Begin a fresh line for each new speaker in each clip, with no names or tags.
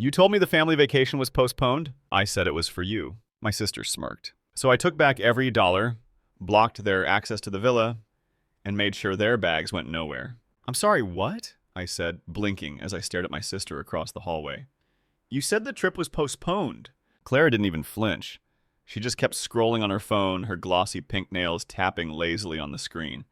You told me the family vacation was postponed? I said it was for you. My sister smirked. So I took back every dollar, blocked their access to the villa, and made sure their bags went nowhere. I'm sorry, what? I said, blinking as I stared at my sister across the hallway. You said the trip was postponed. Clara didn't even flinch. She just kept scrolling on her phone, her glossy pink nails tapping lazily on the screen.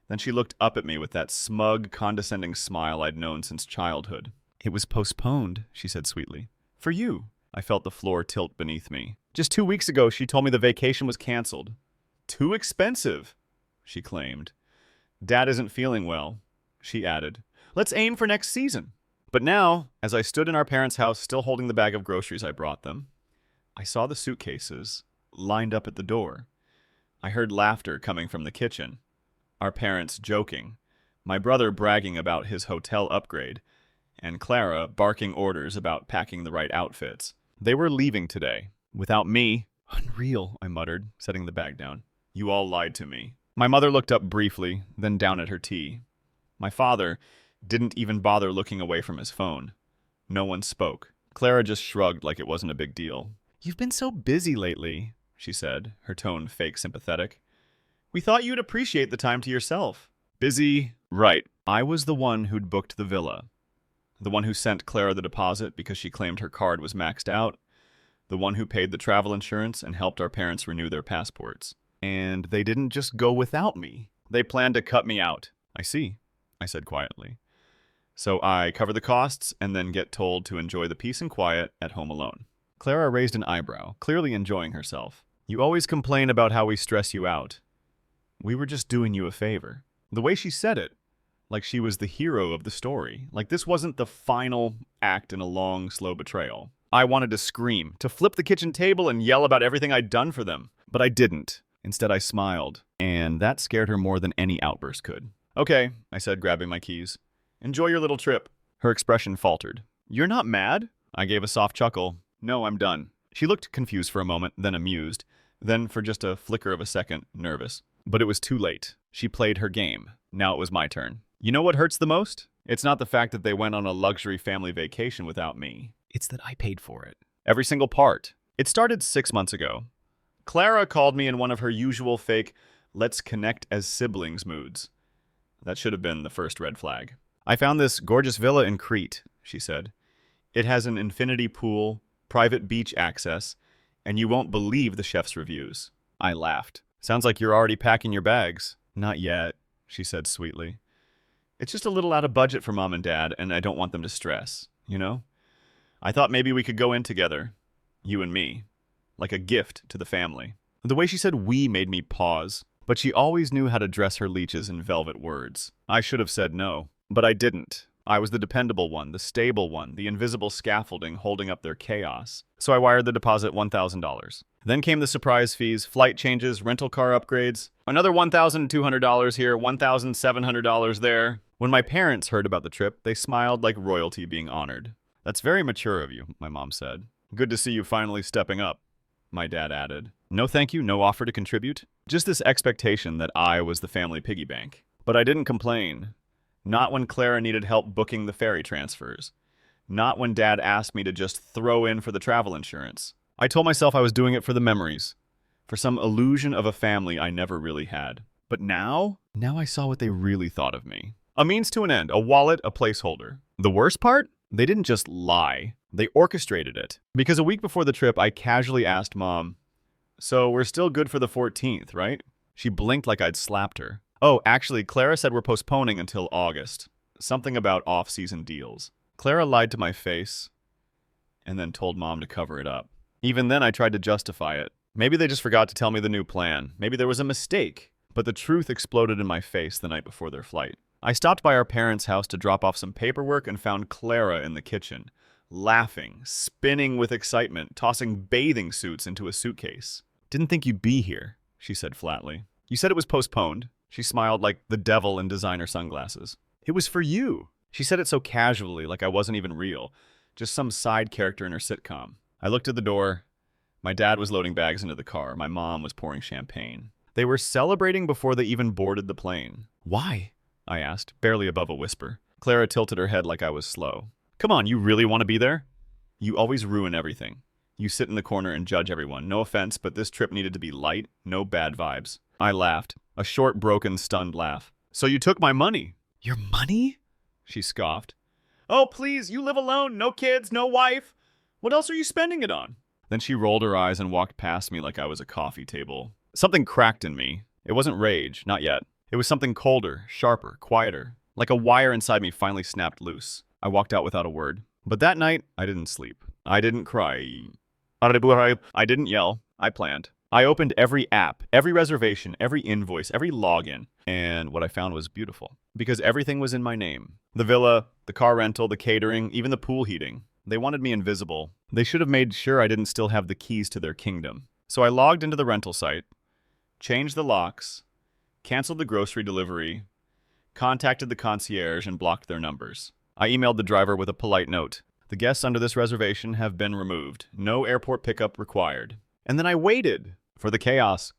Then she looked up at me with that smug, condescending smile I'd known since childhood. It was postponed, she said sweetly. For you. I felt the floor tilt beneath me. Just 2 weeks ago, she told me the vacation was canceled. Too expensive, she claimed. Dad isn't feeling well, she added. Let's aim for next season. But now, as I stood in our parents' house still holding the bag of groceries I brought them, I saw the suitcases lined up at the door. I heard laughter coming from the kitchen, our parents joking, my brother bragging about his hotel upgrade, and Clara barking orders about packing the right outfits. They were leaving today. Without me. Unreal, I muttered, setting the bag down. You all lied to me. My mother looked up briefly, then down at her tea. My father didn't even bother looking away from his phone. No one spoke. Clara just shrugged like it wasn't a big deal. You've been so busy lately, she said, her tone fake sympathetic. We thought you'd appreciate the time to yourself. Busy? Right. I was the one who'd booked the villa. The one who sent Clara the deposit because she claimed her card was maxed out. The one who paid the travel insurance and helped our parents renew their passports. And they didn't just go without me. They planned to cut me out. I see, I said quietly. So I cover the costs and then get told to enjoy the peace and quiet at home alone. Clara raised an eyebrow, clearly enjoying herself. You always complain about how we stress you out. We were just doing you a favor. The way she said it, like she was the hero of the story. Like this wasn't the final act in a long, slow betrayal. I wanted to scream, to flip the kitchen table and yell about everything I'd done for them. But I didn't. Instead, I smiled, and that scared her more than any outburst could. Okay, I said, grabbing my keys. Enjoy your little trip. Her expression faltered. You're not mad? I gave a soft chuckle. No, I'm done. She looked confused for a moment, then amused, then for just a flicker of a second, nervous. But it was too late. She played her game. Now it was my turn. You know what hurts the most? It's not the fact that they went on a luxury family vacation without me. It's that I paid for it. Every single part. It started 6 months ago. Clara called me in one of her usual fake, let's connect as siblings moods. That should have been the first red flag. I found this gorgeous villa in Crete, she said. It has an infinity pool, private beach access, and you won't believe the chef's reviews. I laughed. Sounds like you're already packing your bags. Not yet, she said sweetly. It's just a little out of budget for Mom and Dad, and I don't want them to stress, you know? I thought maybe we could go in together, you and me, like a gift to the family. The way she said we made me pause, but she always knew how to dress her leeches in velvet words. I should have said no, but I didn't. I was the dependable one, the stable one, the invisible scaffolding holding up their chaos. So I wired the deposit $1,000. Then came the surprise fees, flight changes, rental car upgrades. Another $1,200 here, $1,700 there. When my parents heard about the trip, they smiled like royalty being honored. That's very mature of you, my mom said. Good to see you finally stepping up, my dad added. No thank you, no offer to contribute. Just this expectation that I was the family piggy bank. But I didn't complain. Not when Clara needed help booking the ferry transfers. Not when Dad asked me to just throw in for the travel insurance. I told myself I was doing it for the memories, for some illusion of a family I never really had. But now I saw what they really thought of me. A means to an end, a wallet, a placeholder. The worst part? They didn't just lie. They orchestrated it. Because a week before the trip, I casually asked Mom, so we're still good for the 14th, right? She blinked like I'd slapped her. Oh, actually, Clara said we're postponing until August. Something about off-season deals. Clara lied to my face and then told Mom to cover it up. Even then, I tried to justify it. Maybe they just forgot to tell me the new plan. Maybe there was a mistake. But the truth exploded in my face the night before their flight. I stopped by our parents' house to drop off some paperwork and found Clara in the kitchen, laughing, spinning with excitement, tossing bathing suits into a suitcase. Didn't think you'd be here, she said flatly. You said it was postponed. She smiled like the devil in designer sunglasses. It was for you. She said it so casually, like I wasn't even real, just some side character in her sitcom. I looked at the door. My dad was loading bags into the car. My mom was pouring champagne. They were celebrating before they even boarded the plane. Why? I asked, barely above a whisper. Clara tilted her head like I was slow. Come on, you really want to be there? You always ruin everything. You sit in the corner and judge everyone. No offense, but this trip needed to be light, no bad vibes. I laughed. A short, broken, stunned laugh. So you took my money? Your money? She scoffed. Oh, please, you live alone, no kids, no wife. What else are you spending it on? Then she rolled her eyes and walked past me like I was a coffee table. Something cracked in me. It wasn't rage, not yet. It was something colder, sharper, quieter. Like a wire inside me finally snapped loose. I walked out without a word. But that night, I didn't sleep. I didn't cry. I didn't yell. I planned. I opened every app, every reservation, every invoice, every login. And what I found was beautiful. Because everything was in my name. The villa, the car rental, the catering, even the pool heating. They wanted me invisible. They should have made sure I didn't still have the keys to their kingdom. So I logged into the rental site, changed the locks, canceled the grocery delivery, contacted the concierge, and blocked their numbers. I emailed the driver with a polite note. The guests under this reservation have been removed. No airport pickup required. And then I waited for the chaos.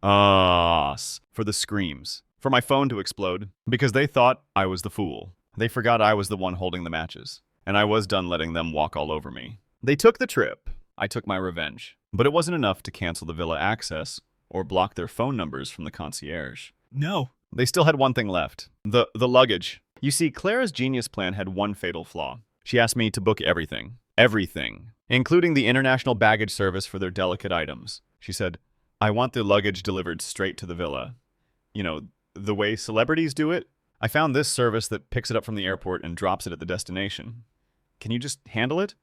For the screams. For my phone to explode. Because they thought I was the fool. They forgot I was the one holding the matches. And I was done letting them walk all over me. They took the trip. I took my revenge. But it wasn't enough to cancel the villa access or block their phone numbers from the concierge. No. They still had one thing left. The luggage. You see, Clara's genius plan had one fatal flaw. She asked me to book everything. Everything. Including the international baggage service for their delicate items. She said, I want the luggage delivered straight to the villa. You know, the way celebrities do it. I found this service that picks it up from the airport and drops it at the destination. Can you just handle it?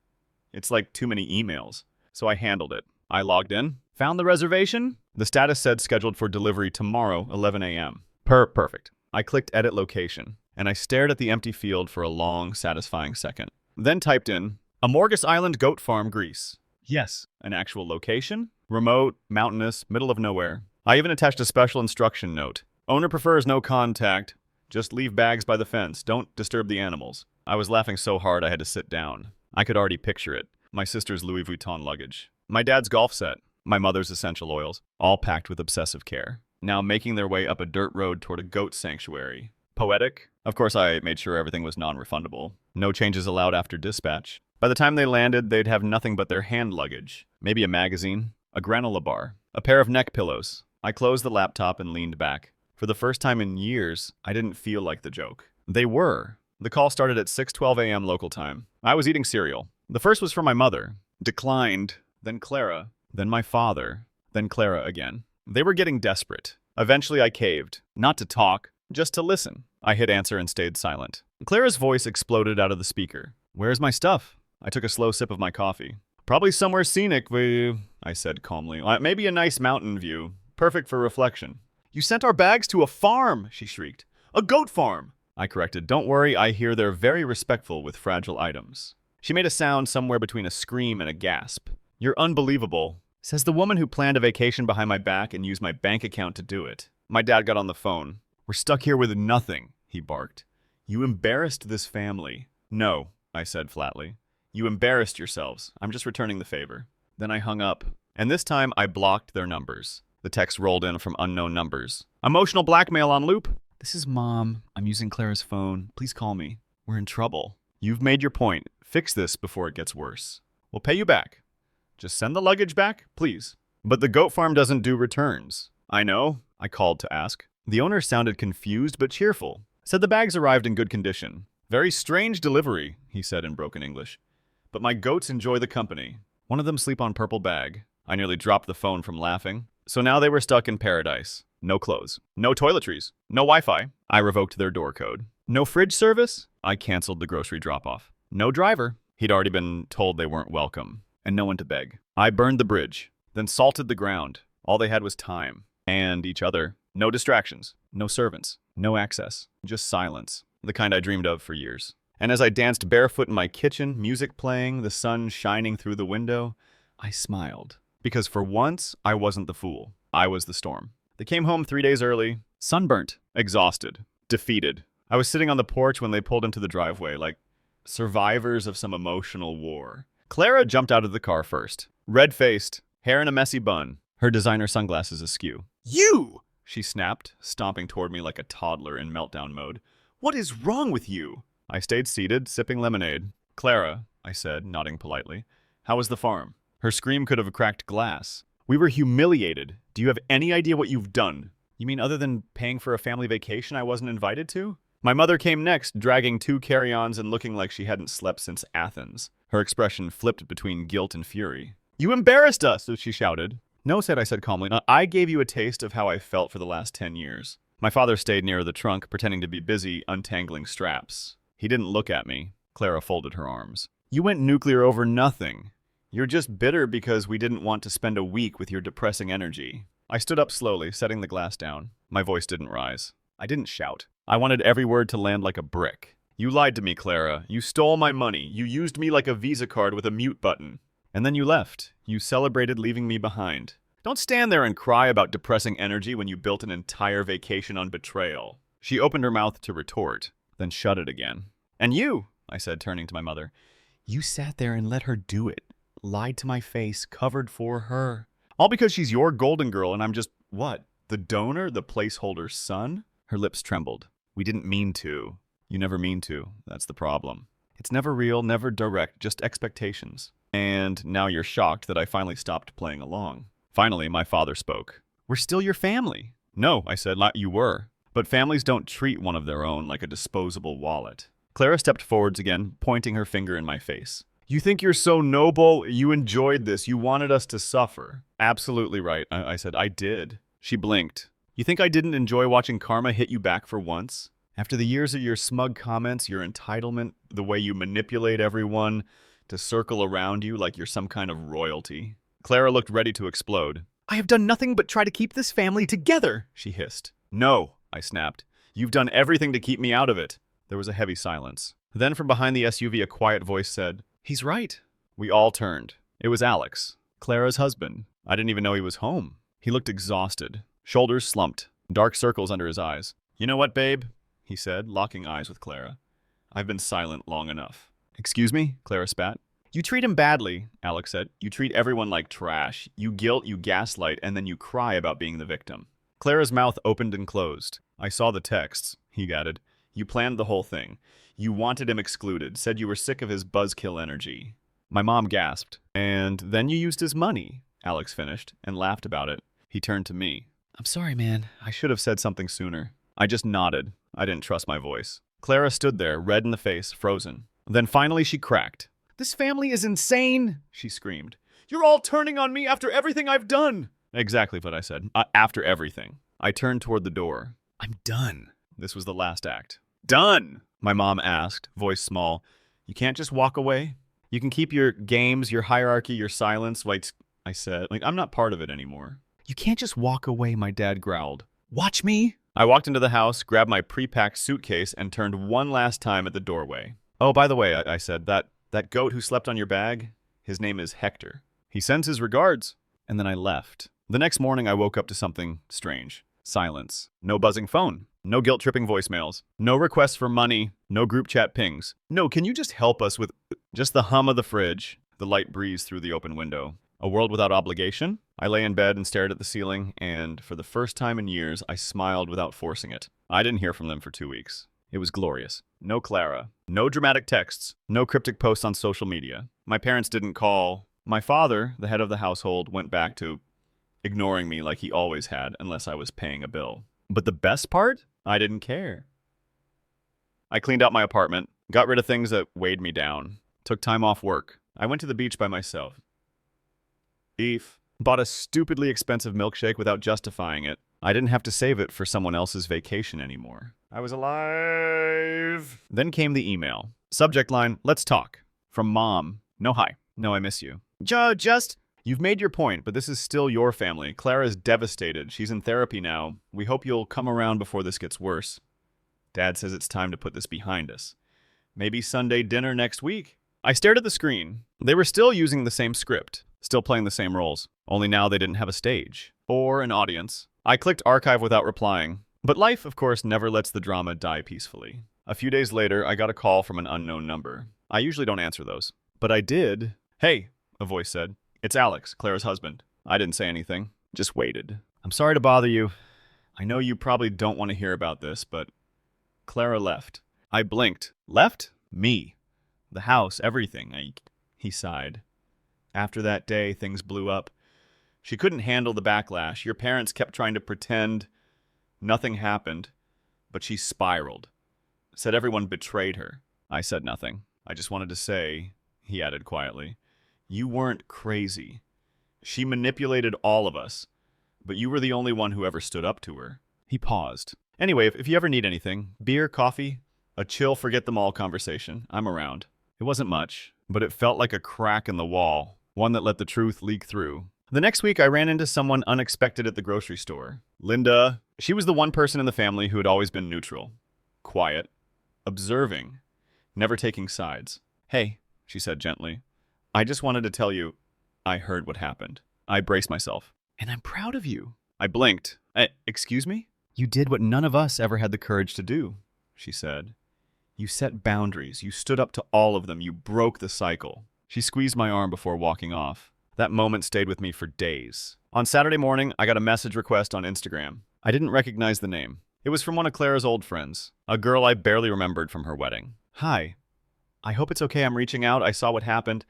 It's like too many emails. So I handled it. I logged in, found the reservation. The status said scheduled for delivery tomorrow, 11 a.m. Perfect. I clicked edit location, and I stared at the empty field for a long, satisfying second. Then typed in, Amorgus Island Goat Farm, Greece. Yes. An actual location? Remote, mountainous, middle of nowhere. I even attached a special instruction note. Owner prefers no contact. Just leave bags by the fence. Don't disturb the animals. I was laughing so hard I had to sit down. I could already picture it. My sister's Louis Vuitton luggage. My dad's golf set. My mother's essential oils. All packed with obsessive care. Now making their way up a dirt road toward a goat sanctuary. Poetic? Of course, I made sure everything was non-refundable. No changes allowed after dispatch. By the time they landed, they'd have nothing but their hand luggage. Maybe a magazine, a granola bar, a pair of neck pillows. I closed the laptop and leaned back. For the first time in years, I didn't feel like the joke. They were. The call started at 6:12 a.m. local time. I was eating cereal. The first was from my mother. Declined. Then Clara. Then my father. Then Clara again. They were getting desperate. Eventually I caved. Not to talk, just to listen. I hit answer and stayed silent. Clara's voice exploded out of the speaker. Where's my stuff? I took a slow sip of my coffee. Probably somewhere scenic, I said calmly. Maybe a nice mountain view. Perfect for reflection. You sent our bags to a farm, she shrieked. A goat farm. I corrected. Don't worry, I hear they're very respectful with fragile items. She made a sound somewhere between a scream and a gasp. You're unbelievable, says the woman who planned a vacation behind my back and used my bank account to do it. My dad got on the phone. We're stuck here with nothing, he barked. You embarrassed this family. No, I said flatly. You embarrassed yourselves. I'm just returning the favor. Then I hung up. And this time I blocked their numbers. The text rolled in from unknown numbers. Emotional blackmail on loop. This is Mom. I'm using Clara's phone. Please call me. We're in trouble. You've made your point. Fix this before it gets worse. We'll pay you back. Just send the luggage back, please. But the goat farm doesn't do returns. I know. I called to ask. The owner sounded confused but cheerful. Said the bags arrived in good condition. Very strange delivery, he said in broken English. But my goats enjoy the company. One of them sleep on purple bag. I nearly dropped the phone from laughing. So now they were stuck in paradise. No clothes. No toiletries. No Wi-Fi. I revoked their door code. No fridge service. I canceled the grocery drop-off. No driver. He'd already been told they weren't welcome. And no one to beg. I burned the bridge. Then salted the ground. All they had was time. And each other. No distractions. No servants. No access. Just silence. The kind I dreamed of for years. And as I danced barefoot in my kitchen, music playing, the sun shining through the window, I smiled. Because for once, I wasn't the fool. I was the storm. They came home 3 days early, sunburnt, exhausted, defeated. I was sitting on the porch when they pulled into the driveway, like survivors of some emotional war. Clara jumped out of the car first, red-faced, hair in a messy bun, her designer sunglasses askew. You! She snapped, stomping toward me like a toddler in meltdown mode. What is wrong with you? I stayed seated, sipping lemonade. Clara, I said, nodding politely. How was the farm? Her scream could have cracked glass. We were humiliated. Do you have any idea what you've done? You mean other than paying for a family vacation I wasn't invited to? My mother came next, dragging 2 carry-ons and looking like she hadn't slept since Athens. Her expression flipped between guilt and fury. You embarrassed us, she shouted. No, I said calmly. I gave you a taste of how I felt for the last 10 years. My father stayed near the trunk, pretending to be busy untangling straps. He didn't look at me. Clara folded her arms. You went nuclear over nothing. You're just bitter because we didn't want to spend a week with your depressing energy. I stood up slowly, setting the glass down. My voice didn't rise. I didn't shout. I wanted every word to land like a brick. You lied to me, Clara. You stole my money. You used me like a Visa card with a mute button. And then you left. You celebrated leaving me behind. Don't stand there and cry about depressing energy when you built an entire vacation on betrayal. She opened her mouth to retort, then shut it again. And you, I said, turning to my mother, you sat there and let her do it. Lied to my face, covered for her. All because she's your golden girl and I'm just, what? The donor, the placeholder's son? Her lips trembled. We didn't mean to. You never mean to. That's the problem. It's never real, never direct, just expectations. And now you're shocked that I finally stopped playing along. Finally, my father spoke. We're still your family. No, I said, you were. But families don't treat one of their own like a disposable wallet. Clara stepped forwards again, pointing her finger in my face. You think you're so noble? You enjoyed this. You wanted us to suffer. Absolutely right, I said. I did. She blinked. You think I didn't enjoy watching karma hit you back for once? After the years of your smug comments, your entitlement, the way you manipulate everyone to circle around you like you're some kind of royalty. Clara looked ready to explode. I have done nothing but try to keep this family together, she hissed. No, I snapped. You've done everything to keep me out of it. There was a heavy silence. Then from behind the SUV, a quiet voice said, He's right. We all turned. It was Alex, Clara's husband. I didn't even know he was home. He looked exhausted, shoulders slumped, dark circles under his eyes. You know what, babe? He said, locking eyes with Clara. I've been silent long enough. Excuse me? Clara spat. You treat him badly, Alex said. You treat everyone like trash. You guilt, you gaslight, and then you cry about being the victim. Clara's mouth opened and closed. I saw the texts, he added. You planned the whole thing. You wanted him excluded, said you were sick of his buzzkill energy. My mom gasped. And then you used his money, Alex finished, and laughed about it. He turned to me. I'm sorry, man. I should have said something sooner. I just nodded. I didn't trust my voice. Clara stood there, red in the face, frozen. Then finally she cracked. This family is insane, she screamed. You're all turning on me after everything I've done. Exactly what I said. After everything. I turned toward the door. I'm done. This was the last act. Done, my mom asked, voice small. You can't just walk away? You can keep your games, your hierarchy, your silence, I said. I'm not part of it anymore. You can't just walk away, my dad growled. Watch me. I walked into the house, grabbed my pre-packed suitcase, and turned one last time at the doorway. Oh, by the way, I said, that goat who slept on your bag, his name is Hector. He sends his regards. And then I left. The next morning, I woke up to something strange. Silence. No buzzing phone. No guilt-tripping voicemails. No requests for money. No group chat pings. No, can you just help us with just the hum of the fridge? The light breeze through the open window. A world without obligation? I lay in bed and stared at the ceiling, and for the first time in years, I smiled without forcing it. I didn't hear from them for 2 weeks. It was glorious. No Clara. No dramatic texts. No cryptic posts on social media. My parents didn't call. My father, the head of the household, went back to ignoring me like he always had unless I was paying a bill. But the best part? I didn't care. I cleaned out my apartment, got rid of things that weighed me down, took time off work. I went to the beach by myself. Bought a stupidly expensive milkshake without justifying it. I didn't have to save it for someone else's vacation anymore. I was alive. Then came the email. Subject line, let's talk. From Mom. No hi. No, I miss you. You've made your point, but this is still your family. Clara's devastated. She's in therapy now. We hope you'll come around before this gets worse. Dad says it's time to put this behind us. Maybe Sunday dinner next week. I stared at the screen. They were still using the same script, still playing the same roles, only now they didn't have a stage or an audience. I clicked archive without replying. But life, of course, never lets the drama die peacefully. A few days later, I got a call from an unknown number. I usually don't answer those, but I did. Hey, a voice said. It's Alex, Clara's husband. I didn't say anything, just waited. I'm sorry to bother you. I know you probably don't want to hear about this, but Clara left. I blinked. Left? Me. The house, everything. He sighed. After that day, things blew up. She couldn't handle the backlash. Your parents kept trying to pretend nothing happened, but she spiraled. Said everyone betrayed her. I said nothing. I just wanted to say, he added quietly, you weren't crazy. She manipulated all of us, but you were the only one who ever stood up to her. He paused. Anyway, if you ever need anything, beer, coffee, a chill forget-them-all conversation, I'm around. It wasn't much, but it felt like a crack in the wall, one that let the truth leak through. The next week, I ran into someone unexpected at the grocery store. Linda. She was the one person in the family who had always been neutral, quiet, observing, never taking sides. Hey, she said gently, I just wanted to tell you, I heard what happened. I braced myself. And I'm proud of you. I blinked. Excuse me? You did what none of us ever had the courage to do, she said. You set boundaries. You stood up to all of them. You broke the cycle. She squeezed my arm before walking off. That moment stayed with me for days. On Saturday morning, I got a message request on Instagram. I didn't recognize the name. It was from one of Clara's old friends, a girl I barely remembered from her wedding. Hi. I hope it's okay I'm reaching out. I saw what happened,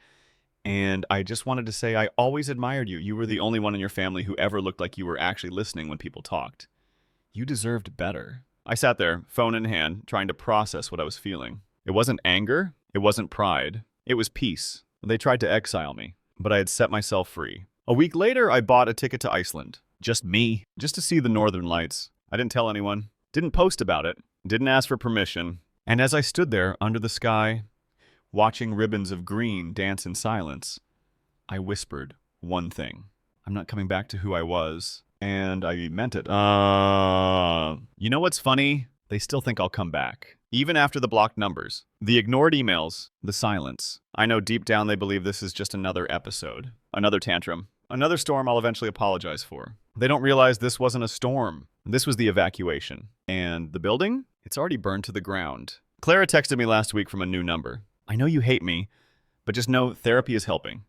and I just wanted to say I always admired you. You were the only one in your family who ever looked like you were actually listening when people talked. You deserved better. I sat there, phone in hand, trying to process what I was feeling. It wasn't anger. It wasn't pride. It was peace. They tried to exile me, but I had set myself free. A week later, I bought a ticket to Iceland. Just me. Just to see the northern lights. I didn't tell anyone. Didn't post about it. Didn't ask for permission. And as I stood there under the sky, watching ribbons of green dance in silence, I whispered one thing. I'm not coming back to who I was. And I meant it. You know what's funny? They still think I'll come back. Even after the blocked numbers, the ignored emails, the silence. I know deep down they believe this is just another episode, another tantrum, another storm I'll eventually apologize for. They don't realize this wasn't a storm. This was the evacuation. And the building? It's already burned to the ground. Clara texted me last week from a new number. I know you hate me, but just know therapy is helping.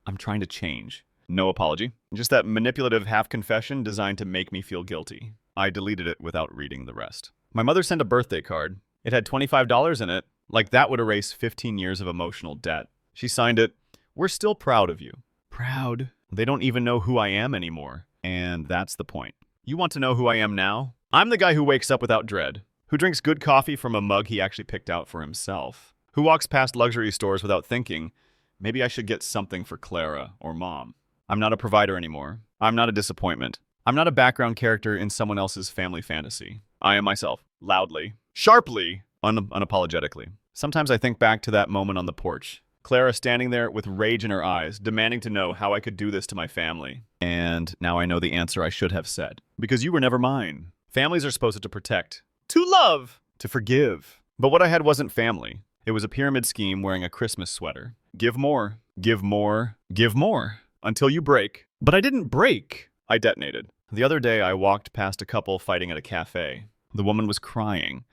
I'm trying to change. No apology. Just that manipulative half-confession designed to make me feel guilty. I deleted it without reading the rest. My mother sent a birthday card. It had $25 in it. Like that would erase 15 years of emotional debt. She signed it, "We're still proud of you." Proud? They don't even know who I am anymore. And that's the point. You want to know who I am now? I'm the guy who wakes up without dread, who drinks good coffee from a mug he actually picked out for himself, who walks past luxury stores without thinking, maybe I should get something for Clara or Mom. I'm not a provider anymore. I'm not a disappointment. I'm not a background character in someone else's family fantasy. I am myself, loudly, sharply, unapologetically. Sometimes I think back to that moment on the porch. Clara standing there with rage in her eyes, demanding to know how I could do this to my family. And now I know the answer I should have said. Because you were never mine. Families are supposed to protect, to love, to forgive. But what I had wasn't family. It was a pyramid scheme wearing a Christmas sweater. Give more, give more, give more, until you break. But I didn't break. I detonated. The other day, I walked past a couple fighting at a cafe. The woman was crying,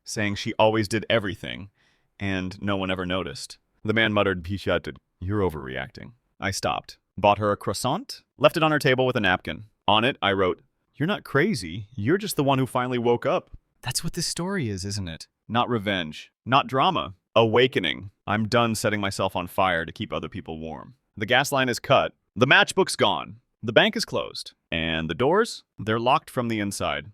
saying she always did everything, and no one ever noticed. The man muttered, "Pichot, you're overreacting." I stopped, bought her a croissant, left it on her table with a napkin. On it, I wrote, "You're not crazy. You're just the one who finally woke up." That's what this story is, isn't it? Not revenge, not drama. Awakening. I'm done setting myself on fire to keep other people warm. The gas line is cut. The matchbook's gone. The bank is closed. And the doors? They're locked from the inside.